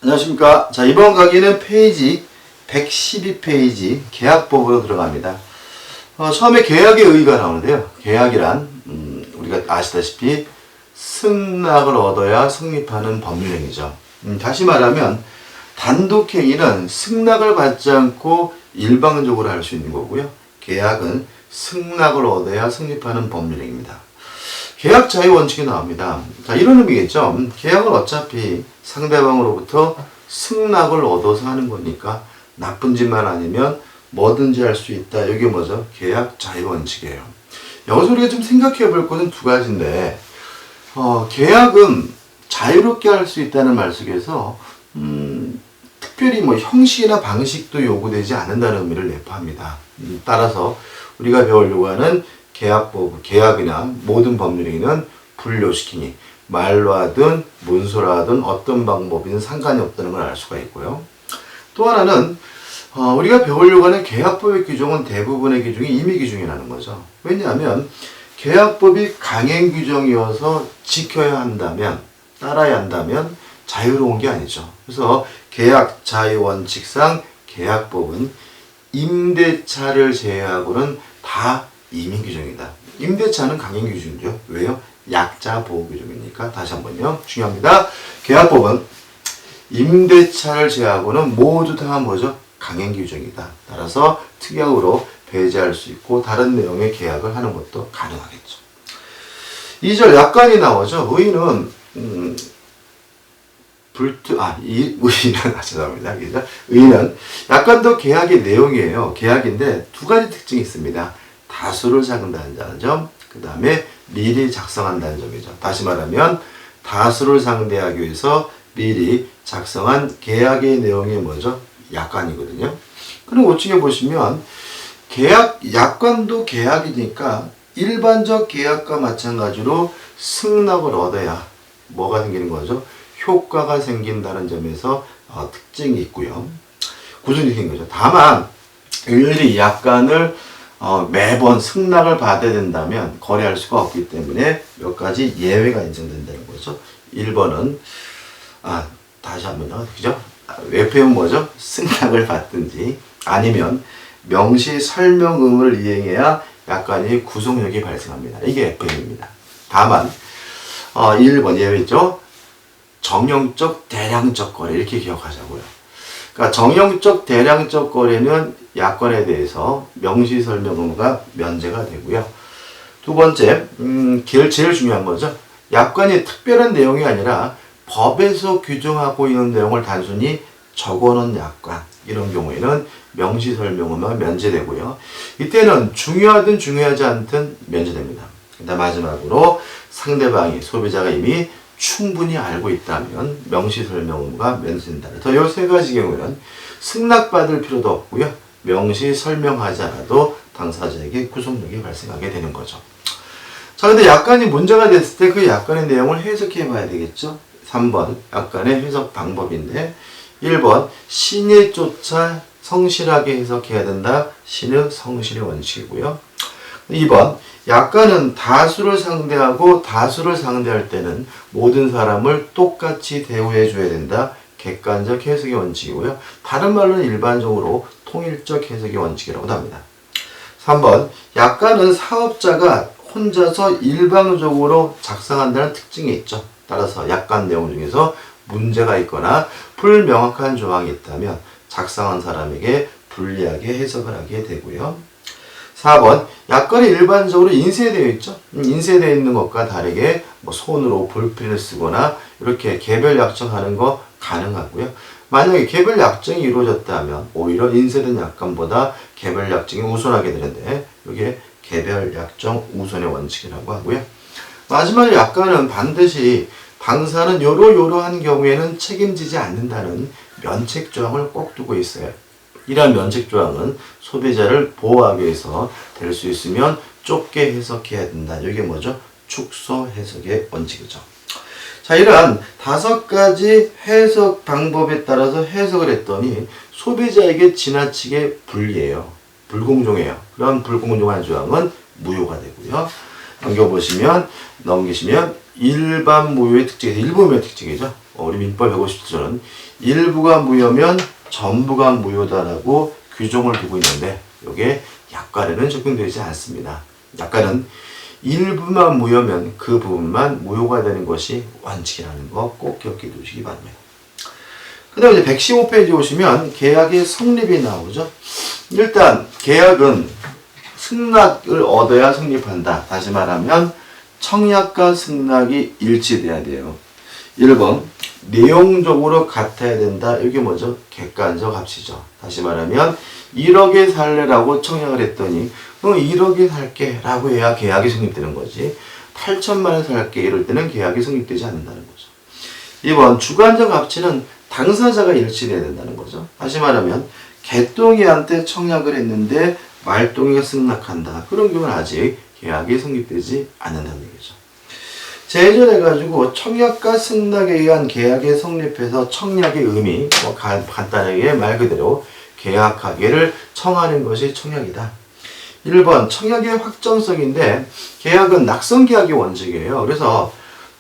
안녕하십니까. 자, 이번 강의는 페이지 112페이지 계약법으로 들어갑니다. 처음에 계약의 의의가 나오는데요. 계약이란 우리가 아시다시피 승낙을 얻어야 성립하는 법률행위죠. 다시 말하면 단독행위는 승낙을 받지 않고 일방적으로 할 수 있는 거고요. 계약은 승낙을 얻어야 성립하는 법률행위입니다. 계약 자유 원칙이 나옵니다. 자, 이런 의미겠죠. 계약은 어차피 상대방으로부터 승낙을 얻어서 하는 거니까 나쁜 짓만 아니면 뭐든지 할 수 있다. 이게 뭐죠? 계약 자유 원칙이에요. 여기서 우리가 좀 생각해 볼 것은 두 가지인데, 계약은 자유롭게 할 수 있다는 말 속에서 특별히 뭐 형식이나 방식도 요구되지 않는다는 의미를 내포합니다. 따라서 우리가 배우려고 하는 계약법, 계약이나 모든 법률행위는 불요시키니 말로 하든 문서로 하든 어떤 방법이든 상관이 없다는 걸 알 수가 있고요. 또 하나는 우리가 배우려고 하는 계약법의 규정은 대부분의 규정이 임의 규정이라는 거죠. 왜냐하면 계약법이 강행 규정이어서 지켜야 한다면, 따라야 한다면 자유로운 게 아니죠. 그래서 계약 자유 원칙상 계약법은 임대차를 제외하고는 다 임의 규정이다. 임대차는 강행 규정이죠. 왜요? 약자 보호 규정이니까. 다시 한번요. 중요합니다. 계약법은 임대차를 제외하고는 모두 다 뭐죠? 강행 규정이다. 따라서 특약으로 배제할 수 있고 다른 내용의 계약을 하는 것도 가능하겠죠. 2절 약관이 나오죠. 의의는 죄송합니다. 의의는 약관도 계약의 내용이에요. 계약인데 두 가지 특징이 있습니다. 다수를 상대한다는 점, 그 다음에 미리 작성한다는 점이죠. 다시 말하면 다수를 상대하기 위해서 미리 작성한 계약의 내용이 뭐죠? 약관이거든요. 그럼 우측에 보시면 약관도 계약이니까 일반적 계약과 마찬가지로 승낙을 얻어야 뭐가 생기는 거죠? 효과가 생긴다는 점에서 특징이 있고요. 구조이 생긴 거죠. 다만 일일이 약관을 매번 승낙을 받아야 된다면 거래할 수가 없기 때문에 몇 가지 예외가 인정된다는 거죠. 1번은 다시 한번요. 그죠? FM은 뭐죠? 승낙을 받든지 아니면 명시 설명 의무를 이행해야 약관이 구속력이 발생합니다. 이게 FM입니다. 다만 1번 예외죠. 정형적 대량적 거래 이렇게 기억하자고요. 그러니까 정형적 대량적 거래는 약관에 대해서 명시 설명 의무가 면제가 되고요. 두 번째, 제일 중요한 거죠. 약관이 특별한 내용이 아니라 법에서 규정하고 있는 내용을 단순히 적어놓은 약관, 이런 경우에는 명시 설명 의무가 면제되고요. 이때는 중요하든 중요하지 않든 면제됩니다. 그다음 마지막으로 상대방이 소비자가 이미 충분히 알고 있다면 명시 설명 의무가 면제된다. 더 이 세 가지 경우에는 승낙받을 필요도 없고요. 명시 설명하지 않아도 당사자에게 구속력이 발생하게 되는 거죠. 자, 근데 약관이 문제가 됐을 때 그 약관의 내용을 해석해 봐야 되겠죠. 3번 약관의 해석 방법인데 1번 신에 쫓아 성실하게 해석해야 된다. 신의 성실의 원칙이고요. 2번 약관은 다수를 상대하고 다수를 상대할 때는 모든 사람을 똑같이 대우해 줘야 된다. 객관적 해석의 원칙이고요. 다른 말로는 일반적으로 통일적 해석의 원칙이라고도 합니다. 3번 약관은 사업자가 혼자서 일방적으로 작성한다는 특징이 있죠. 따라서 약관 내용 중에서 문제가 있거나 불명확한 조항이 있다면 작성한 사람에게 불리하게 해석을 하게 되고요. 4번 약관이 일반적으로 인쇄되어 있죠. 인쇄되어 있는 것과 다르게 손으로 볼펜을 쓰거나 이렇게 개별 약정하는 거 가능하고요. 만약에 개별 약정이 이루어졌다면 오히려 인쇄된 약관보다 개별 약정이 우선하게 되는데 이게 개별 약정 우선의 원칙이라고 하고요. 마지막으로 약관은 반드시 당사는 요러한 경우에는 책임지지 않는다는 면책 조항을 꼭 두고 있어요. 이러한 면책 조항은 소비자를 보호하기 위해서 될 수 있으면 좁게 해석해야 된다. 이게 뭐죠? 축소 해석의 원칙이죠. 자, 이러한 5가지 해석 방법에 따라서 해석을 했더니 소비자에게 지나치게 불리해요. 불공정해요. 그런 불공정한 조항은 무효가 되고요. 넘기시면 일반 무효의 특징이 일부 무효의 특징이죠. 우리 민법 150조는 일부가 무효면 전부가 무효다라고 규정을 두고 있는데 이게 약관에는 적용되지 않습니다. 약관은 일부만 무효면 그 부분만 무효가 되는 것이 원칙이라는 거 꼭 기억해 두시기 바랍니다. 그 다음에 이제 115페이지 오시면 계약의 성립이 나오죠. 일단 계약은 승낙을 얻어야 성립한다. 다시 말하면 청약과 승낙이 일치돼야 돼요. 1번 내용적으로 같아야 된다. 이게 뭐죠? 객관적 합치죠. 다시 말하면 1억에 살래라고 청약을 했더니 1억에 살게 라고 해야 계약이 성립되는 거지. 8천만 원 살게 이럴 때는 계약이 성립되지 않는다는 거죠. 2번 주관적 합치는 당사자가 일치돼야 된다는 거죠. 다시 말하면 개똥이한테 청약을 했는데 말똥이가 승낙한다. 그런 경우는 아직 계약이 성립되지 않는다는 얘기죠. 제조해가지고 청약과 승낙에 의한 계약이 성립해서 청약의 의미, 간단하게 말 그대로 계약하기를 청하는 것이 청약이다. 1번 청약의 확정성인데 계약은 낙선계약이 원칙이에요. 그래서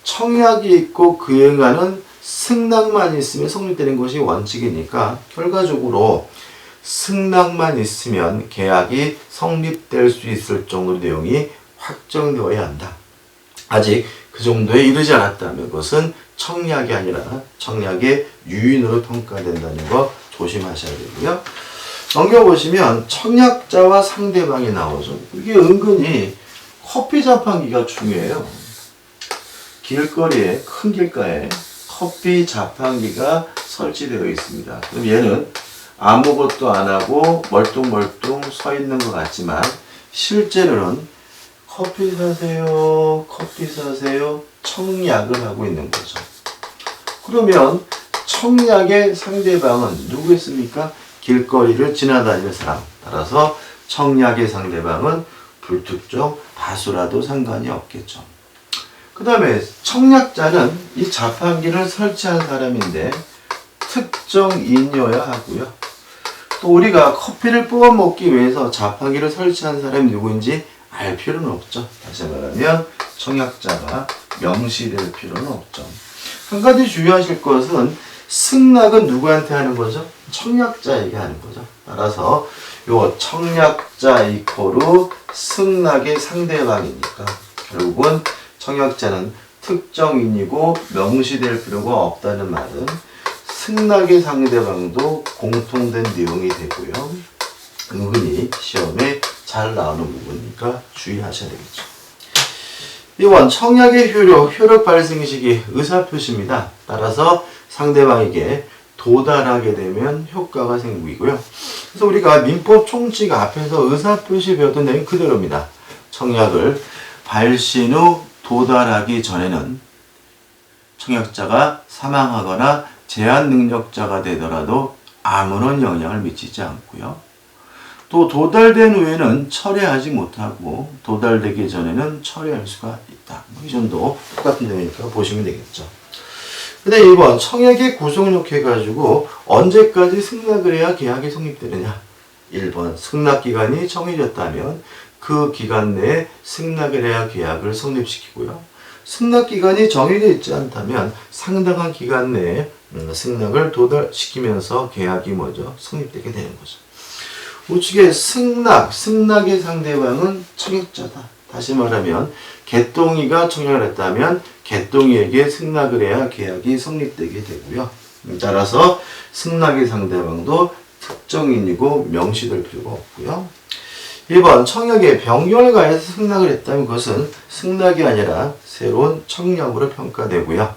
청약이 있고 그에 관한 승낙만 있으면 성립되는 것이 원칙이니까 결과적으로 승낙만 있으면 계약이 성립될 수 있을 정도의 내용이 확정되어야 한다. 아직 그 정도에 이르지 않았다면 그것은 청약이 아니라 청약의 유인으로 평가된다는 거 조심하셔야 되고요. 넘겨보시면 청약자와 상대방이 나오죠. 이게 은근히 커피 자판기가 중요해요. 길거리에 큰 길가에 커피 자판기가 설치되어 있습니다. 그럼 얘는 아무것도 안 하고 멀뚱멀뚱 서 있는 것 같지만 실제로는 커피 사세요, 커피 사세요, 청약을 하고 있는 거죠. 그러면 청약의 상대방은 누구겠습니까? 길거리를 지나다니는 사람. 따라서 청약의 상대방은 불특정 다수라도 상관이 없겠죠. 그 다음에 청약자는 이 자판기를 설치한 사람인데 특정인이어야 하고요. 또 우리가 커피를 뽑아 먹기 위해서 자판기를 설치한 사람이 누구인지 알 필요는 없죠. 다시 말하면 청약자가 명시될 필요는 없죠. 한 가지 주의하실 것은 승낙은 누구한테 하는 거죠? 청약자에게 하는 거죠. 따라서 요 청약자 이코르 승낙의 상대방이니까 결국은 청약자는 특정인이고 명시될 필요가 없다는 말은 승낙의 상대방도 공통된 내용이 되고요. 은근히 시험에 잘 나오는 부분이니까 주의하셔야 되겠죠. 2번 청약의 효력 발생 시기 의사표시입니다. 따라서 상대방에게 도달하게 되면 효과가 생기고요. 그래서 우리가 민법 총칙 앞에서 의사표시 배웠던 내용이 그대로입니다. 청약을 발신 후 도달하기 전에는 청약자가 사망하거나 제한 능력자가 되더라도 아무런 영향을 미치지 않고요. 또 도달된 후에는 철회하지 못하고 도달되기 전에는 철회할 수가 있다. 이 정도 똑같은 내용이니까 보시면 되겠죠. 그 다음에 2번 청약의 구속력 해가지고 언제까지 승낙을 해야 계약이 성립되느냐. 1번 승낙기간이 정해졌다면 그 기간 내에 승낙을 해야 계약을 성립시키고요. 승낙기간이 정해져 있지 않다면 상당한 기간 내에 승낙을 도달시키면서 계약이 성립되게 되는 거죠. 우측에 승낙의 상대방은 청약자다. 다시 말하면 개똥이가 청약을 했다면 개똥이에게 승낙을 해야 계약이 성립되게 되고요. 따라서 승낙의 상대방도 특정인이고 명시될 필요가 없고요. 1번 청약에 변경을 가해서 승낙을 했다면 그것은 승낙이 아니라 새로운 청약으로 평가되고요.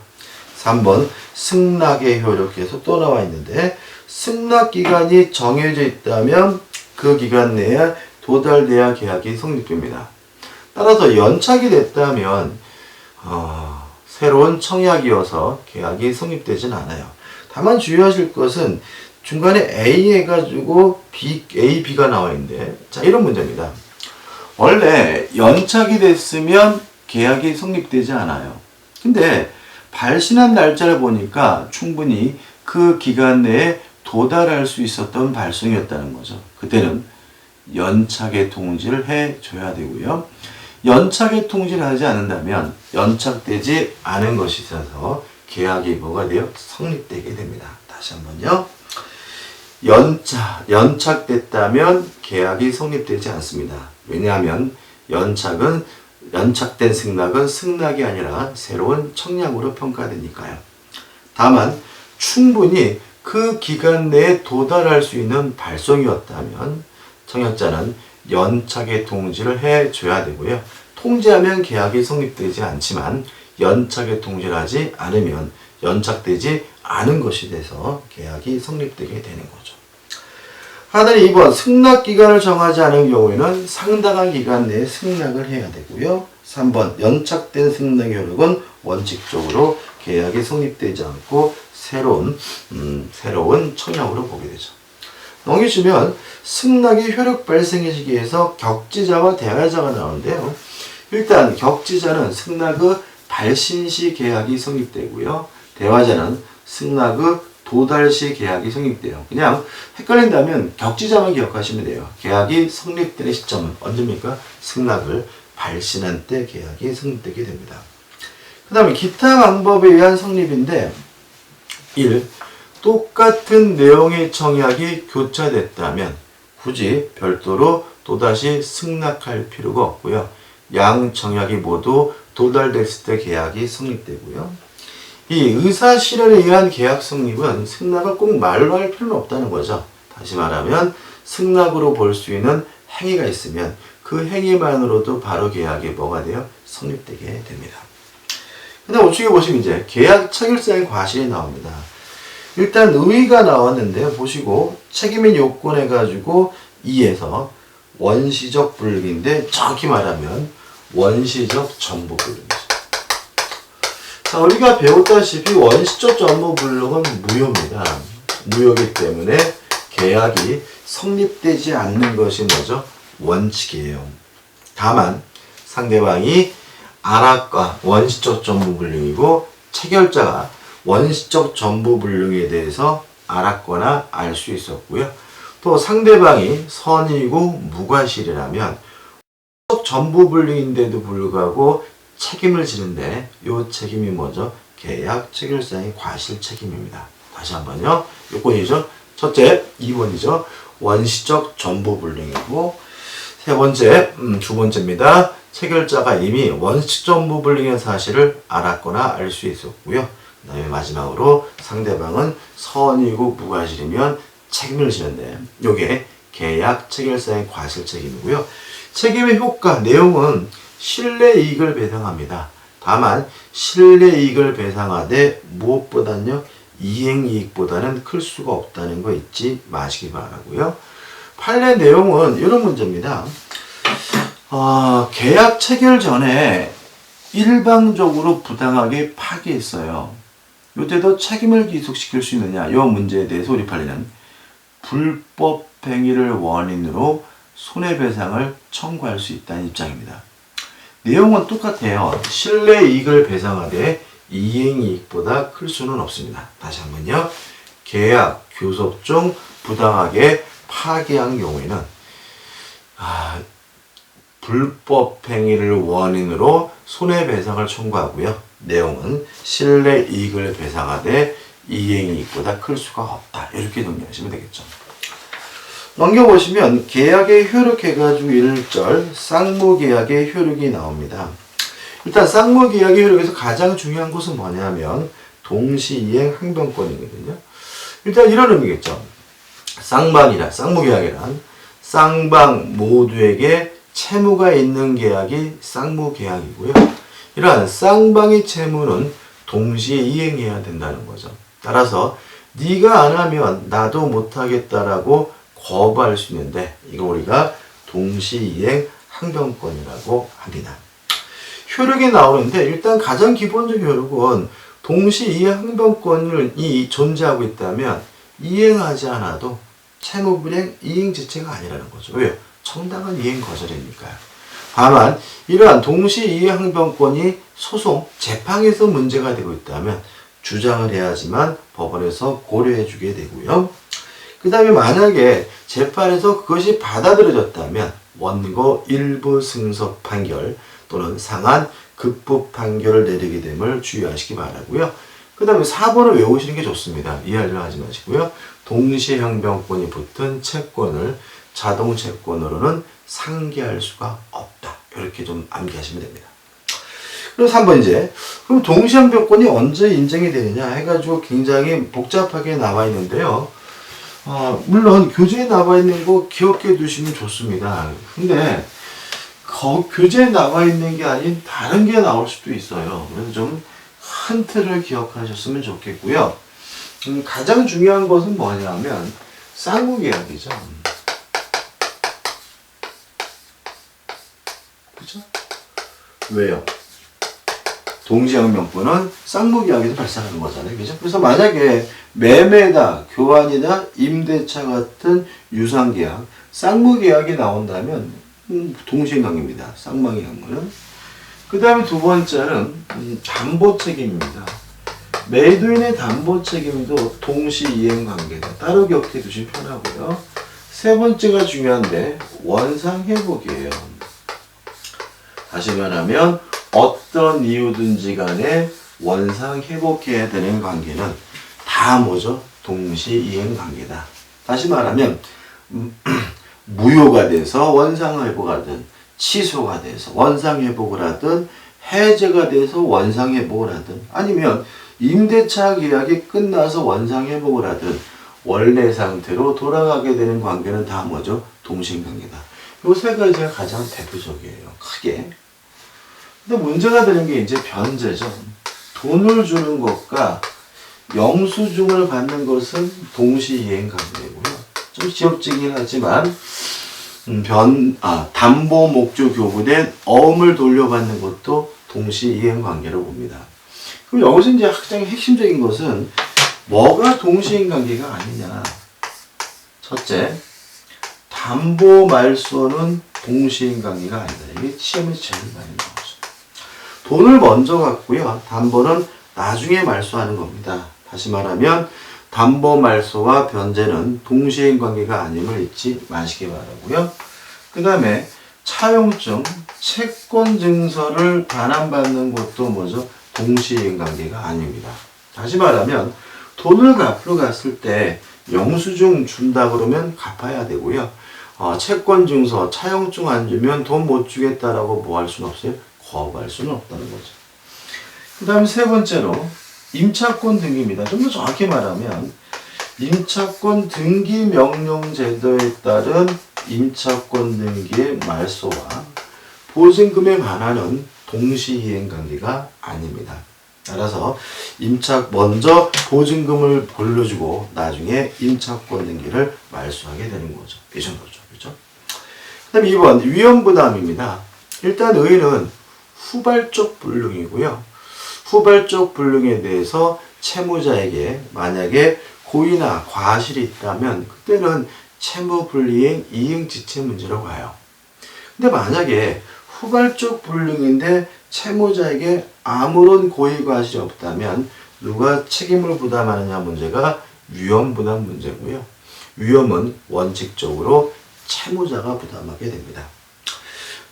3번 승낙의 효력에서 또 나와 있는데 승낙기간이 정해져 있다면 그 기간 내에 도달돼야 계약이 성립됩니다. 따라서 연착이 됐다면 새로운 청약이어서 계약이 성립되진 않아요. 다만 주의하실 것은 중간에 A 해가지고 A, B가 나와 있는데 자 이런 문제입니다. 원래 연착이 됐으면 계약이 성립되지 않아요. 근데 발신한 날짜를 보니까 충분히 그 기간 내에 도달할 수 있었던 발송이었다는 거죠. 그때는 연착의 통지를 해줘야 되고요. 연착의 통지를 하지 않는다면 연착되지 않은 것이 있어서 계약이 뭐가 돼요? 성립되게 됩니다. 다시 한번요. 연착됐다면 계약이 성립되지 않습니다. 왜냐하면 연착된 승낙은 승낙이 아니라 새로운 청약으로 평가되니까요. 다만 충분히 그 기간 내에 도달할 수 있는 발송이었다면 청약자는 연착의 통지를 해줘야 되고요. 통지하면 계약이 성립되지 않지만 연착의 통지를 하지 않으면 연착되지 않은 것이 돼서 계약이 성립되게 되는 거죠. 하단에 2번 승낙기간을 정하지 않은 경우에는 상당한 기간 내에 승낙을 해야 되고요. 3번 연착된 승낙의 효력은 원칙적으로 계약이 성립되지 않고 새로운 청약으로 보게 되죠. 넘기시면 승낙의 효력 발생의 시기에서 격지자와 대화자가 나오는데요. 일단 격지자는 승낙의 발신 시 계약이 성립되고요. 대화자는 승낙의 도달 시 계약이 성립돼요. 그냥 헷갈린다면 격지자만 기억하시면 돼요. 계약이 성립되는 시점은 언제입니까? 승낙을 발신한 때 계약이 성립되게 됩니다. 그 다음에 기타 방법에 의한 성립인데 1. 똑같은 내용의 청약이 교차됐다면 굳이 별도로 또다시 승낙할 필요가 없고요. 양 청약이 모두 도달됐을 때 계약이 성립되고요. 이 의사실현에 의한 계약 성립은 승낙을 꼭 말로 할 필요는 없다는 거죠. 다시 말하면 승낙으로 볼 수 있는 행위가 있으면 그 행위만으로도 바로 계약이 뭐가 돼요? 성립되게 됩니다. 근데 우측에 보시면 이제 계약 체결사의 과실이 나옵니다. 일단 의의가 나왔는데요. 보시고 책임인 요건 해가지고 2에서 원시적 불능인데 정확히 말하면 원시적 전부 불능이죠. 자, 우리가 배웠다시피 원시적 전부 불능은 무효입니다. 무효이기 때문에 계약이 성립되지 않는 것이 뭐죠? 원칙이에요. 다만 상대방이 안압과 원시적 전부 불능이고 체결자가 원시적 전부 불능에 대해서 알았거나 알 수 있었고요. 또 상대방이 선의고 무과실이라면 전부 불능인데도 불구하고 책임을 지는데 이 책임이 뭐죠? 계약 체결사의 과실 책임입니다. 다시 한번요. 요건이죠. 첫째, 2번이죠. 원시적 전부 불능이고 세 번째, 두 번째입니다. 체결자가 이미 원시적 전부 불능의 사실을 알았거나 알 수 있었고요. 그 다음에 마지막으로 상대방은 선의고 무과실이면 책임을 지는데 요게 계약 체결사의 과실 책임이고요. 책임의 효과, 내용은 신뢰이익을 배상합니다. 다만 신뢰이익을 배상하되 무엇보다는요 이행이익보다는 클 수가 없다는 거 잊지 마시기 바라고요. 판례 내용은 이런 문제입니다. 계약 체결 전에 일방적으로 부당하게 파기했어요. 이때도 책임을 기속시킬 수 있느냐 이 문제에 대해서 우리 판례는 불법 행위를 원인으로 손해배상을 청구할 수 있다는 입장입니다. 내용은 똑같아요. 신뢰이익을 배상하되 이행이익보다 클 수는 없습니다. 다시 한번요. 계약, 교섭 중 부당하게 파기한 경우에는 불법 행위를 원인으로 손해배상을 청구하고요. 내용은 신뢰이익을 배상하되 이행이익보다 클 수가 없다. 이렇게 정리하시면 되겠죠. 넘겨보시면 계약의 효력 해가지고 1절 쌍무계약의 효력이 나옵니다. 일단 쌍무계약의 효력에서 가장 중요한 것은 뭐냐면 동시이행 항변권이거든요. 일단 이런 의미겠죠. 쌍무계약이란 쌍방 모두에게 채무가 있는 계약이 쌍무계약이고요. 이러한 쌍방의 채무는 동시에 이행해야 된다는 거죠. 따라서 네가 안 하면 나도 못하겠다라고 거부할 수 있는데 이거 우리가 동시이행 항변권이라고 합니다. 효력이 나오는데 일단 가장 기본적인 효력은 동시이행 항변권이 존재하고 있다면 이행하지 않아도 채무불이행 이행지체가 아니라는 거죠. 왜요? 정당한 이행 거절이니까요. 다만 이러한 동시이행 항변권이 소송, 재판에서 문제가 되고 있다면 주장을 해야지만 법원에서 고려해 주게 되고요. 그 다음에 만약에 재판에서 그것이 받아들여졌다면 원고 일부 승소 판결 또는 상한 급부 판결을 내리게 됨을 주의하시기 바라고요. 그 그 다음에 4번을 외우시는 게 좋습니다. 이해하려 하지 마시고요. 동시행변권이 붙은 채권을 자동채권으로는 상기할 수가 없다. 이렇게 좀 암기하시면 됩니다. 그래서 3번 이제 그럼 동시행변권이 언제 인정이 되느냐 해가지고 굉장히 복잡하게 나와 있는데요. 물론 교재에 나와 있는 거 기억해 두시면 좋습니다. 근데 교재에 나와 있는 게 아닌 다른 게 나올 수도 있어요. 그래서 좀 큰 틀을 기억하셨으면 좋겠고요. 가장 중요한 것은 뭐냐면 쌍무계약이죠. 그죠? 왜요? 동시행변권은 쌍무계약에서 발생하는 거잖아요. 그죠? 그래서 만약에 매매다, 교환이다, 임대차 같은 유상계약, 쌍무계약이 나온다면 동시행강입니다. 쌍방계약은. 그 다음에 두 번째는 담보책임입니다. 매도인의 담보책임도 동시이행관계다. 따로 기억해 두시면 편하고요. 세 번째가 중요한데 원상회복이에요. 다시 말하면 어떤 이유든지 간에 원상회복해야 되는 관계는 다 뭐죠? 동시이행관계다. 다시 말하면 무효가 돼서 원상회복하든 취소가 돼서 원상회복을 하든 해제가 돼서 원상회복을 하든 아니면 임대차 계약이 끝나서 원상회복을 하든 원래 상태로 돌아가게 되는 관계는 다 뭐죠? 동시행관계다. 이 세 가지가 가장 대표적이에요. 크게. 근데 문제가 되는 게 이제 변제죠. 돈을 주는 것과 영수증을 받는 것은 동시이행관계고요. 좀 지엽지긴 하지만 담보 목조 교부된 어음을 돌려받는 것도 동시이행관계로 봅니다. 그럼 여기서 이제 가장 핵심적인 것은 뭐가 동시이행관계가 아니냐. 첫째, 담보 말소는 동시이행관계가 아니다. 이게 시험에 제일 많이 나오죠. 돈을 먼저 갖고요. 담보는 나중에 말소하는 겁니다. 다시 말하면 담보 말소와 변제는 동시행관계가 아님을 잊지 마시기 바라고요. 그 다음에 차용증, 채권증서를 반환받는 것도 뭐죠? 동시행관계가 아닙니다. 다시 말하면 돈을 갚으러 갔을 때 영수증 준다 그러면 갚아야 되고요. 채권증서, 차용증 안 주면 돈 못 주겠다라고 뭐 할 수는 없어요? 거부할 수는 없다는 거죠. 그 다음 세 번째로 임차권 등기입니다. 좀 더 정확히 말하면 임차권 등기 명령 제도에 따른 임차권 등기의 말소와 보증금의 반환은 동시이행 관계가 아닙니다. 따라서 먼저 보증금을 돌려주고 나중에 임차권 등기를 말소하게 되는 거죠. 이 정도죠. 그렇죠? 그다음 2번 위험부담입니다. 일단 의의는 후발적 불능이고요. 후발적 불능에 대해서 채무자에게 만약에 고의나 과실이 있다면 그때는 채무불이행 이행지체 문제로 가요. 근데 만약에 후발적 불능인데 채무자에게 아무런 고의 과실이 없다면 누가 책임을 부담하느냐 문제가 위험부담 문제고요. 위험은 원칙적으로 채무자가 부담하게 됩니다.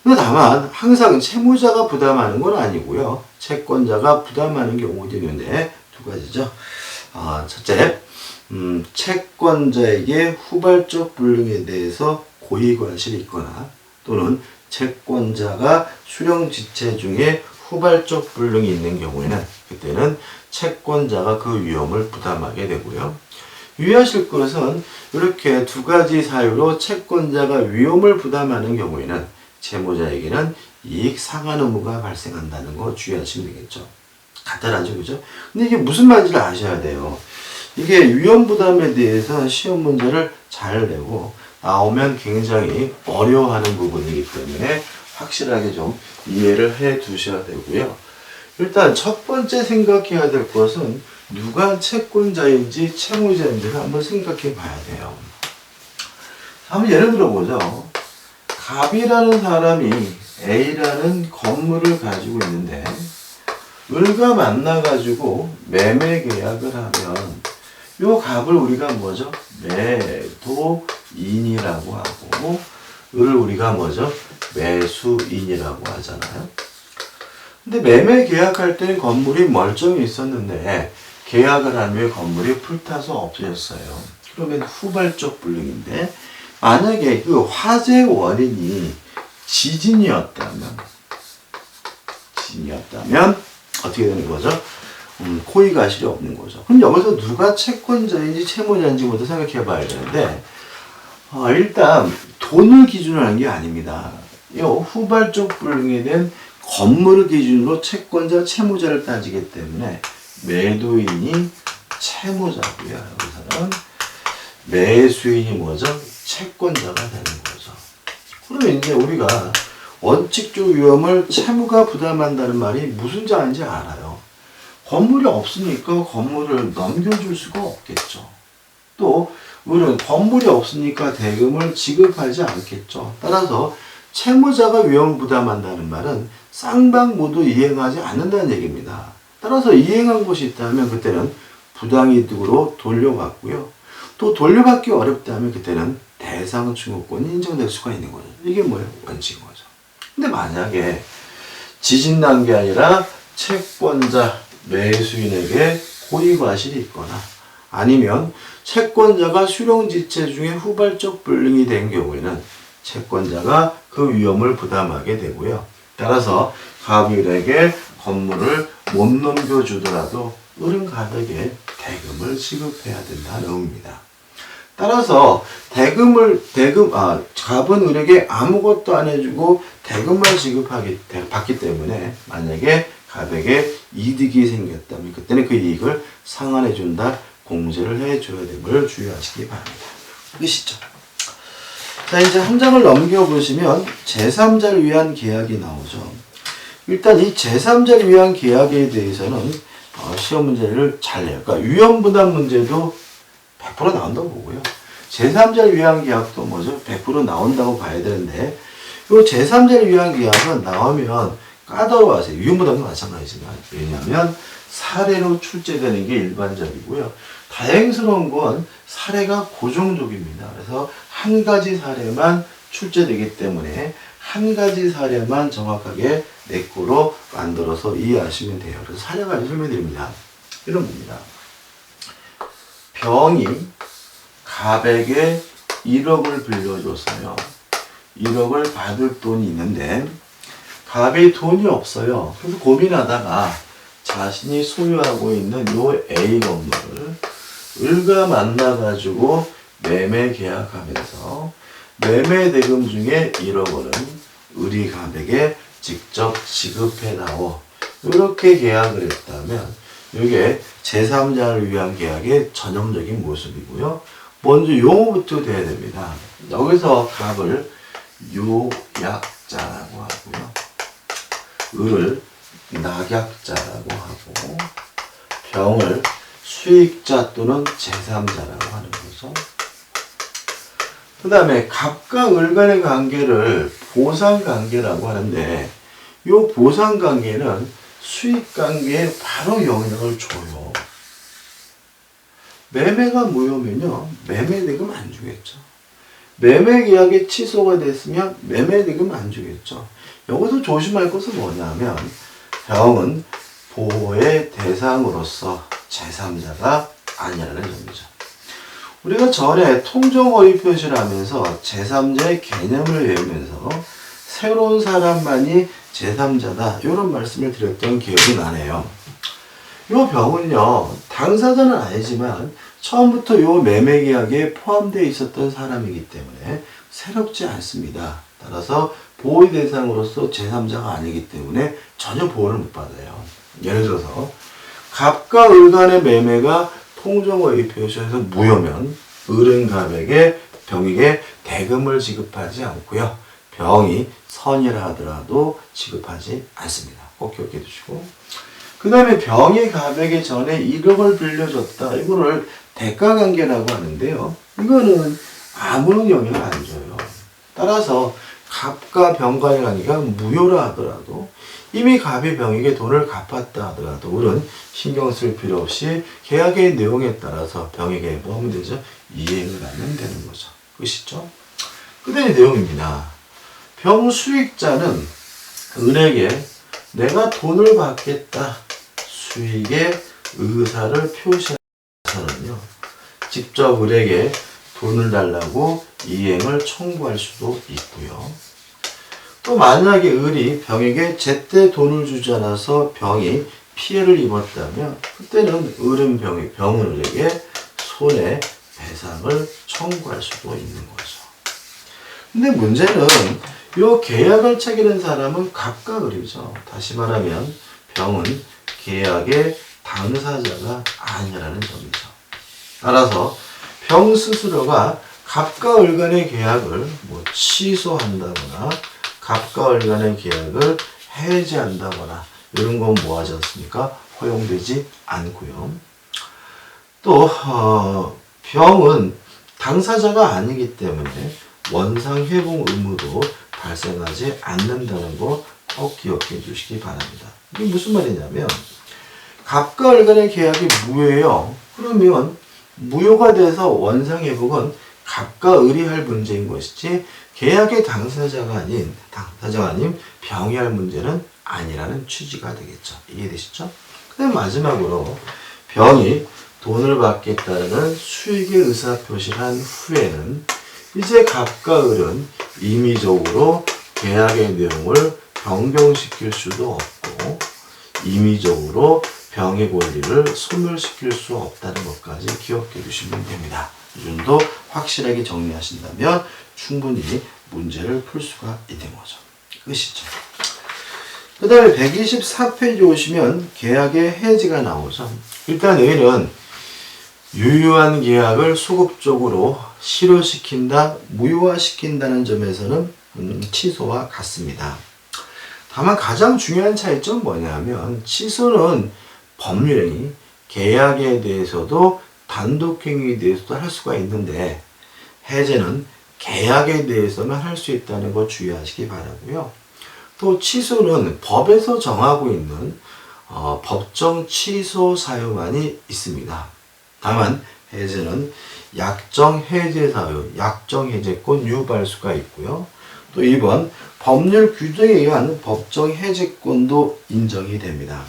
근데 다만 항상 채무자가 부담하는 건 아니고요. 채권자가 부담하는 경우도 있는데 두 가지죠. 첫째, 채권자에게 후발적 불능에 대해서 고의과실이 있거나 또는 채권자가 수령지체 중에 후발적 불능이 있는 경우에는 그때는 채권자가 그 위험을 부담하게 되고요. 유의하실 것은 이렇게 두 가지 사유로 채권자가 위험을 부담하는 경우에는 채무자에게는 이익 상환 의무가 발생한다는 거 주의하시면 되겠죠. 간단하죠, 그죠? 근데 이게 무슨 말인지를 아셔야 돼요. 이게 위험 부담에 대해서 시험 문제를 잘 내고 나오면 굉장히 어려워하는 부분이기 때문에 확실하게 좀 이해를 해 두셔야 되고요. 일단 첫 번째 생각해야 될 것은 누가 채권자인지 채무자인지를 한번 생각해 봐야 돼요. 한번 예를 들어보죠. 갑이라는 사람이 A라는 건물을 가지고 있는데 을과 만나가지고 매매 계약을 하면 요 갑을 우리가 뭐죠? 매도인이라고 하고 을을 우리가 뭐죠? 매수인이라고 하잖아요. 근데 매매 계약할 때는 건물이 멀쩡히 있었는데 계약을 한 후에 건물이 불타서 없어졌어요. 그러면 후발적 불능인데 만약에 그 화재 원인이 지진이었다면 어떻게 되는 거죠? 고의가실이 없는 거죠. 그럼 여기서 누가 채권자인지 채무자인지 먼저 생각해 봐야 되는데 일단 돈을 기준으로 하는 게 아닙니다. 이 후발적 불능에 대한 건물을 기준으로 채권자, 채무자를 따지기 때문에 매도인이 채무자고요. 여기서는 매수인이 뭐죠? 채권자가 되는 거죠. 그러면 이제 우리가 원칙적 위험을 채무가 부담한다는 말이 무슨 자인지 알아요. 건물이 없으니까 건물을 넘겨줄 수가 없겠죠. 또 우리는 건물이 없으니까 대금을 지급하지 않겠죠. 따라서 채무자가 위험을 부담한다는 말은 쌍방 모두 이행하지 않는다는 얘기입니다. 따라서 이행한 것이 있다면 그때는 부당이득으로 돌려받고요. 또 돌려받기 어렵다면 그때는 대상 증후권이 인정될 수가 있는 거죠. 이게 뭐예요? 원칙인 거죠. 근데 만약에 지진 난 게 아니라 채권자, 매수인에게 고의과실이 있거나 아니면 채권자가 수령지체 중에 후발적 불능이 된 경우에는 채권자가 그 위험을 부담하게 되고요. 따라서 가불에게 건물을 못 넘겨주더라도 은행가백에 대금을 지급해야 된다는 의미입니다. 따라서 갑은 을에게 아무것도 안 해주고 대금만 받기 때문에 만약에 갑에게 이득이 생겼다면 그때는 그 이익을 상환해준다, 공제를 해줘야 됨을 주의하시기 바랍니다. 끝이죠. 자, 이제 한 장을 넘겨보시면 제3자를 위한 계약이 나오죠. 일단 이 제3자를 위한 계약에 대해서는 시험 문제를 잘 내요. 그러니까 위험부담 문제도 100% 나온다고 보고요. 제3자를 위한 계약도 뭐죠? 100% 나온다고 봐야 되는데 이 제3자를 위한 계약은 나오면 까다로워하세요. 위험부담도 마찬가지지만 왜냐하면 사례로 출제되는 게 일반적이고요. 다행스러운 건 사례가 고정적입니다. 그래서 한 가지 사례만 출제되기 때문에 한 가지 사례만 정확하게 내 거로 만들어서 이해하시면 돼요. 그래서 사례 가지고 설명드립니다. 이런 겁니다. 병이 갑에게 1억을 빌려줬어요. 1억을 받을 돈이 있는데 갑이 돈이 없어요. 그래서 고민하다가 자신이 소유하고 있는 요 A 건물을 을과 만나가지고 매매 계약하면서 매매 대금 중에 1억 원은 을이 갑에게 직접 지급해다오. 이렇게 계약을 했다면 이게 제3자를 위한 계약의 전형적인 모습이고요. 먼저 용어부터 돼야 됩니다. 여기서 갑을 요약자라고 하고요. 을을 낙약자라고 하고 병을 수익자 또는 제3자라고 하는 거죠. 그 다음에 갑과 을 간의 관계를 보상관계라고 하는데 이 보상관계는 수익관계에 바로 영향을 줘요. 매매가 무효면요. 매매대금 안 주겠죠. 매매계약이 취소가 됐으면 매매대금 안 주겠죠. 여기서 조심할 것은 뭐냐면 병은 보호의 대상으로서 제3자가 아니라는 점이죠. 우리가 전에 통정허위 표시를 하면서 제3자의 개념을 외우면서 새로운 사람만이 제3자다 이런 말씀을 드렸던 기억이 나네요. 이 병은요 당사자는 아니지만 처음부터 이 매매계약에 포함되어 있었던 사람이기 때문에 새롭지 않습니다. 따라서 보호의 대상으로서 제3자가 아니기 때문에 전혀 보호를 못 받아요. 예를 들어서 갑과 을 간의 매매가 통정허위 표시에서 무효면 을은 갑에게 병에게 대금을 지급하지 않고요. 병이 선이라 하더라도 지급하지 않습니다. 꼭 기억해 두시고 그 다음에 병이 갑에게 전에 1억을 빌려줬다. 이거를 대가관계라고 하는데요. 이거는 아무런 영향을 안 줘요. 따라서 갑과 병 간의 관계가 무효라 하더라도 이미 갑이 병에게 돈을 갚았다 하더라도 을은 신경 쓸 필요 없이 계약의 내용에 따라서 병에게 뭐 하면 되죠? 이행을 하면 되는 거죠. 끝이죠? 그 다음에 내용입니다. 병 수익자는 은에게 내가 돈을 받겠다. 수익의 의사를 표시해서는요, 직접 을에게 돈을 달라고 이행을 청구할 수도 있고요. 또 만약에 을이 병에게 제때 돈을 주지 않아서 병이 피해를 입었다면 그때는 을은 병은 을에게 손해배상을 청구할 수도 있는 거죠. 근데 문제는 이 계약을 체결한 사람은 갑과 을이죠. 다시 말하면 병은 계약의 당사자가 아니라는 점이죠. 따라서 병 스스로가 갑과 을 간의 계약을 취소한다거나 갑과 을 간의 계약을 해지한다거나 이런 건 뭐하지 않습니까? 허용되지 않고요. 또 병은 당사자가 아니기 때문에 원상회복 의무도 발생하지 않는다는 거 꼭 기억해 주시기 바랍니다. 이게 무슨 말이냐면 갑과 을 간의 계약이 무효예요. 그러면 무효가 돼서 원상회복은 갑과 을이 할 문제인 것이지 계약의 당사자가 아닌 병이 할 문제는 아니라는 취지가 되겠죠. 이해되시죠? 그다음 마지막으로 병이 돈을 받겠다는 수익의 의사표시를 한 후에는 이제 갑과 을은 임의적으로 계약의 내용을 변경시킬 수도 없고 임의적으로 병의 권리를 소멸시킬 수 없다는 것까지 기억해 주시면 됩니다. 이 정도 확실하게 정리하신다면 충분히 문제를 풀 수가 있는 거죠. 끝이죠. 그 다음에 124페이지 오시면 계약의 해지가 나오죠. 일단 A는 유효한 계약을 소급적으로 실효시킨다, 무효화시킨다는 점에서는 취소와 같습니다. 다만 가장 중요한 차이점은 뭐냐면 취소는 법률행위, 계약에 대해서도 단독행위에 대해서도 할 수가 있는데 해제는 계약에 대해서만 할 수 있다는 거 주의하시기 바라고요. 또 취소는 법에서 정하고 있는 법정 취소 사유만이 있습니다. 다만 해제는 약정 해제 사유, 약정 해제권 유발수가 있고요. 또 2번 법률 규정에 의한 법정 해제권도 인정이 됩니다.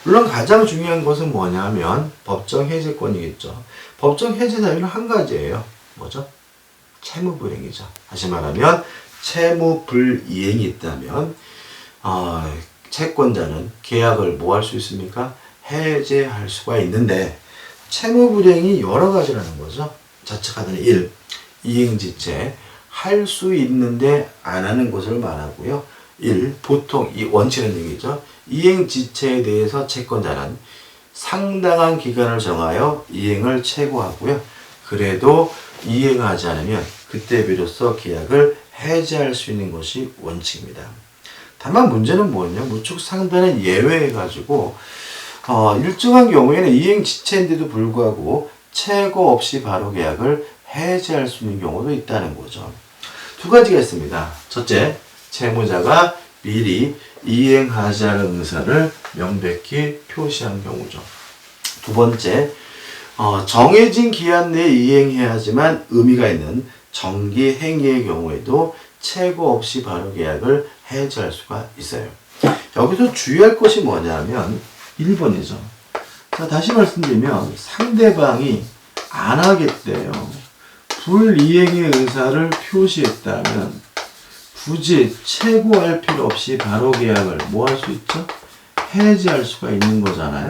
물론 가장 중요한 것은 뭐냐면 법정 해제권이겠죠. 법정 해제 사유는 한 가지예요. 뭐죠? 채무불이행이죠. 다시 말하면 채무불이행이 있다면 채권자는 계약을 뭐 할 수 있습니까? 해제할 수가 있는데 채무불이행이 여러 가지라는 거죠. 자측하다는 1. 이행지체 할 수 있는데 안 하는 것을 말하고요. 1. 보통 이 원칙은 얘기죠. 이행지체에 대해서 채권자는 상당한 기간을 정하여 이행을 최고하고요. 그래도 이행하지 않으면 그때 비로소 계약을 해지할 수 있는 것이 원칙입니다. 다만 문제는 뭐냐? 무척 상단은 예외해가지고 일정한 경우에는 이행지체인데도 불구하고 최고 없이 바로 계약을 해지할 수 있는 경우도 있다는 거죠. 두 가지가 있습니다. 첫째, 채무자가 미리 이행하지 않은 의사를 명백히 표시한 경우죠. 두 번째, 정해진 기한 내에 이행해야지만 의미가 있는 정기 행위의 경우에도 최고 없이 바로 계약을 해지할 수가 있어요. 여기서 주의할 것이 뭐냐면 1번이죠. 자, 다시 말씀드리면 상대방이 안 하겠대요. 불이행의 의사를 표시했다면 굳이 최고할 필요 없이 바로 계약을 뭐 할 수 있죠? 해지할 수가 있는 거잖아요.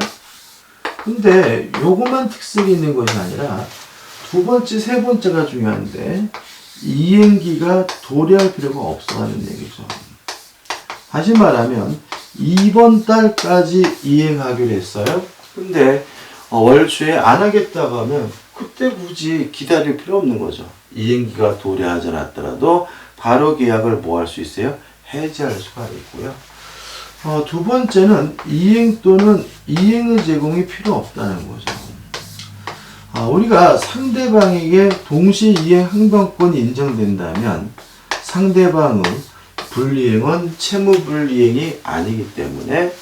근데 요것만 특색이 있는 것이 아니라 두 번째, 세 번째가 중요한데 이행기가 도래할 필요가 없어하는 얘기죠. 다시 말하면 이번 달까지 이행하기로 했어요. 근데 월초에 안 하겠다고 하면 그때 굳이 기다릴 필요 없는 거죠. 이행기가 도래하지 않았더라도 바로 계약을 뭐 할 수 있어요? 해지할 수가 있고요. 두 번째는 이행 또는 이행의 제공이 필요 없다는 거죠. 우리가 상대방에게 동시 이행 항변권이 인정된다면 상대방의 불이행은 채무불이행이 아니기 때문에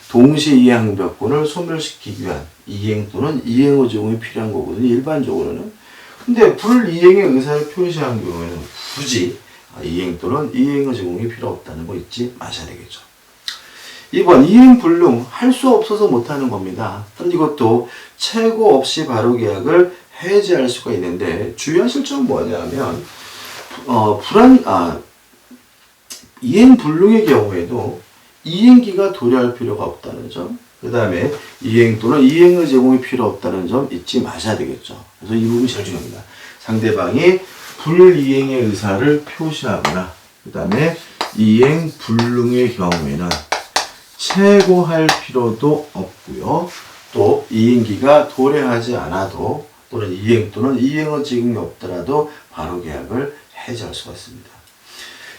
동시 이행 항변권을 소멸시키기 위한 이행 또는 이행의 제공이 필요한 거거든요. 일반적으로는. 근데 불이행의 의사를 표시한 경우에는 굳이 이행 또는 이행의 제공이 필요 없다는 거 잊지 마셔야 되겠죠. 2번 이행불능 할 수 없어서 못하는 겁니다. 이것도 최고 없이 바로 계약을 해지할 수가 있는데 주의하실 점은 뭐냐면 이행불능의 경우에도 이행기가 도래할 필요가 없다는 점, 그 다음에 이행 또는 이행의 제공이 필요 없다는 점 잊지 마셔야 되겠죠. 그래서 이 부분이 제일 중요합니다. 상대방이 불이행의 의사를 표시하거나 그 다음에 이행 불능의 경우에는 최고할 필요도 없고요. 또 이행기가 도래하지 않아도 또는 이행 또는 이행의 제공이 없더라도 바로 계약을 해지할 수가 있습니다.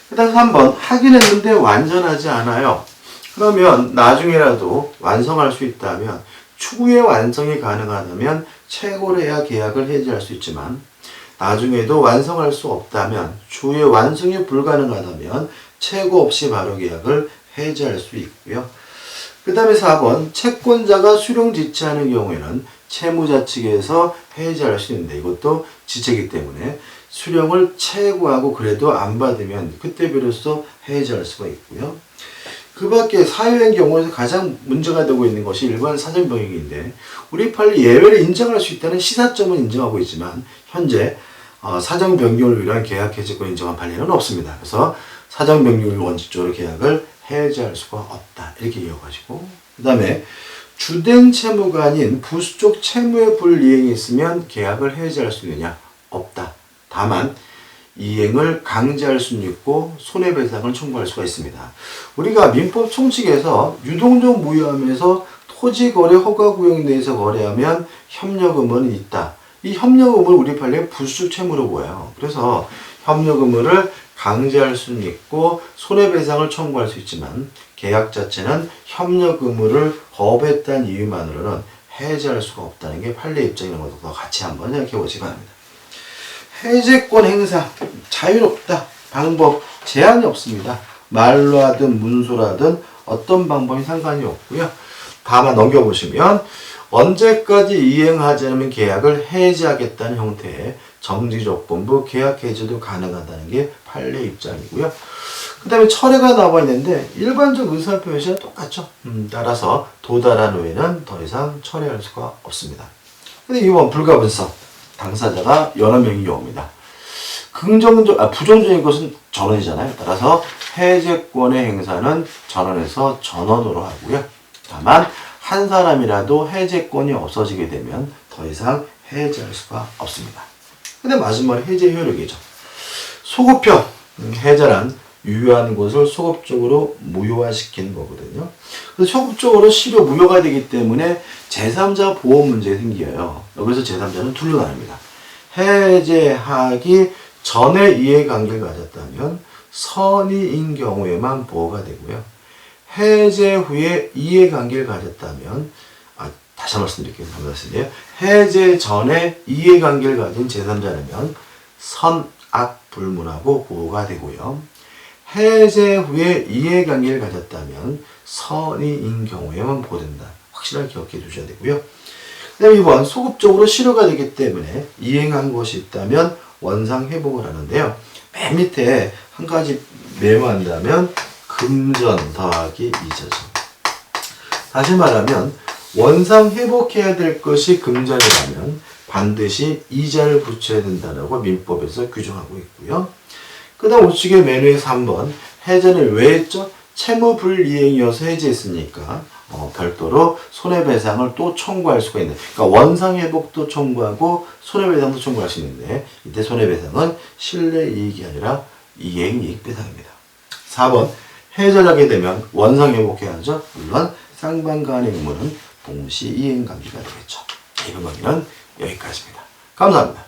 그 다음 3번 하긴 했는데 완전하지 않아요. 그러면 나중에라도 완성할 수 있다면 추후에 완성이 가능하다면 최고로 해야 계약을 해지할 수 있지만 나중에도 완성할 수 없다면 추후에 완성이 불가능하다면 최고 없이 바로 계약을 해지할 수 있고요. 그 다음에 4번 채권자가 수령 지체하는 경우에는 채무자 측에서 해지할 수 있는데 이것도 지체이기 때문에 수령을 최고하고 그래도 안 받으면 그때 비로소 해지할 수가 있고요. 그 밖에 사유의 경우에서 가장 문제가 되고 있는 것이 일반 사정변경인데 우리 판례 예외를 인정할 수 있다는 시사점은 인정하고 있지만 현재 사정변경을 위한 계약 해지권 인정한 판례는 없습니다. 그래서 사정변경을 원칙적으로 계약을 해지할 수가 없다. 이렇게 이어가지고 그 다음에 주된 채무가 아닌 부수 쪽 채무의 불이행이 있으면 계약을 해지할 수 있느냐? 없다. 다만 이행을 강제할 수는 있고 손해배상을 청구할 수가 있습니다. 우리가 민법 총칙에서 유동적 무효함에서 토지거래 허가구역 내에서 거래하면 협력 의무는 있다. 이 협력 의무를 우리 판례 부수 채무로 보여요. 그래서 협력 의무를 강제할 수는 있고 손해배상을 청구할 수 있지만 계약 자체는 협력 의무를 거부했다는 이유만으로는 해지할 수가 없다는 게 판례 입장이라는 것도 같이 한번 생각해 보시기 바랍니다. 해제권 행사 자유롭다. 방법 제한이 없습니다. 말로 하든 문서로 하든 어떤 방법이 상관이 없고요. 다만 넘겨보시면 언제까지 이행하지 않으면 계약을 해지하겠다는 형태의 정지조건부 계약 해지도 가능하다는 게 판례 입장이고요. 그 다음에 철회가 나와 있는데 일반적 의사표시와 똑같죠. 따라서 도달한 후에는 더 이상 철회할 수가 없습니다. 근데 이번 불가분석 당사자가 여러 명이 경우입니다. 부정적인 것은 전원이잖아요. 따라서 해제권의 행사는 전원에서 전원으로 하고요. 다만 한 사람이라도 해제권이 없어지게 되면 더 이상 해제할 수가 없습니다. 근데 마지막으로 해제 효력이죠. 소급형 해제란 유효한 것을 소급적으로 무효화시키는 거거든요. 그래서 소급적으로 실효 무효가 되기 때문에 제3자 보호 문제가 생겨요. 여기서 제3자는 둘로 나뉩니다. 해제하기 전에 이해관계를 가졌다면 선의인 경우에만 보호가 되고요. 해제 후에 이해관계를 가졌다면 다시 말씀드릴게요. 해제 전에 이해관계를 가진 제3자라면 선악 불문하고 보호가 되고요. 해제 후에 이해관계를 가졌다면 선의인 경우에만 보호된다. 확실하게 기억해 두셔야 되고요. 그 다음에 2번 소급적으로 실효가 되기 때문에 이행한 것이 있다면 원상 회복을 하는데요. 맨 밑에 한 가지 메모한다면 금전 더하기 이자죠. 다시 말하면 원상 회복해야 될 것이 금전이라면 반드시 이자를 붙여야 된다고 민법에서 규정하고 있고요. 그 다음 우측의 메뉴의 3번 해제는 왜 했죠? 채무 불이행이어서 해제했으니까 별도로 손해배상을 또 청구할 수가 있는, 그러니까 원상회복도 청구하고 손해배상도 청구할 수 있는데 이때 손해배상은 실내이익이 아니라 이행이익 배상입니다. 4번 해제를 하게 되면 원상회복해야죠. 물론 쌍방간의 의무는 동시 이행관계가 되겠죠. 이번 강의는 여기까지입니다. 감사합니다.